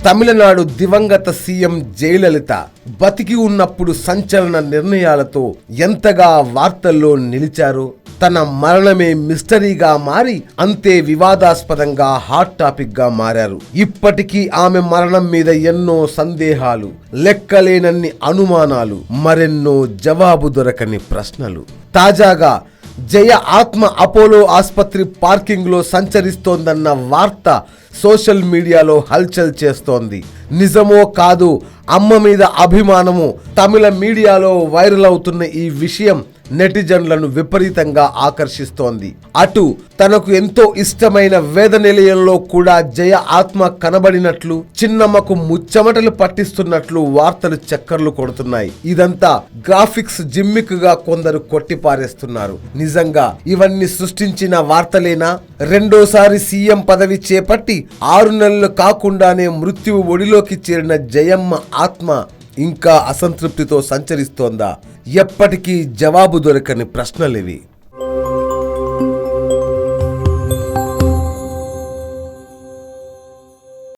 తమిళనాడు దివంగత సీఎం జయలలిత బతికి ఉన్నప్పుడు సంచలన నిర్ణయాలతో ఎంతగా వార్తల్లో నిలిచారో, తన మరణమే మిస్టరీగా మారి అంతే వివాదాస్పదంగా హాట్ టాపిక్ గా మారారు. ఇప్పటికీ ఆమె మరణం మీద ఎన్నో సందేహాలు, లెక్కలేనన్ని అనుమానాలు, మరెన్నో జవాబు దొరకని ప్రశ్నలు. తాజాగా జయ ఆత్మ అపోలో ఆసుపత్రి పార్కింగ్ లో సంచరిస్తోందన్న వార్త సోషల్ మీడియాలో హల్చల్ చేస్తోంది. నిజమో కాదు, అమ్మ మీద అభిమానము తమిళ మీడియాలో వైరల్ అవుతున్న ఈ విషయం నెటిజన్లను విపరీతంగా ఆకర్షిస్తోంది. అటు తనకు ఎంతో ఇష్టమైన వేద నిలయంలో కూడా జయ ఆత్మ కనబడినట్లు, చిన్నమ్మకు ముచ్చమటలు పట్టిస్తున్నట్లు వార్తలు చక్కర్లు కొడుతున్నాయి. ఇదంతా గ్రాఫిక్స్ జిమ్మిక్ గా కొందరు కొట్టిపారేస్తున్నారు. నిజంగా ఇవన్నీ సృష్టించిన వార్తలేనా? రెండోసారి సీఎం పదవి చేపట్టి 6 నెలలు కాకుండానే మృత్యువు ఒడిలోకి చేరిన జయమ్మ ఆత్మ ఇంకా అసంతృప్తితో సంచరిస్తోందా? ఎప్పటికీ జవాబు దొరకని ప్రశ్నలివి.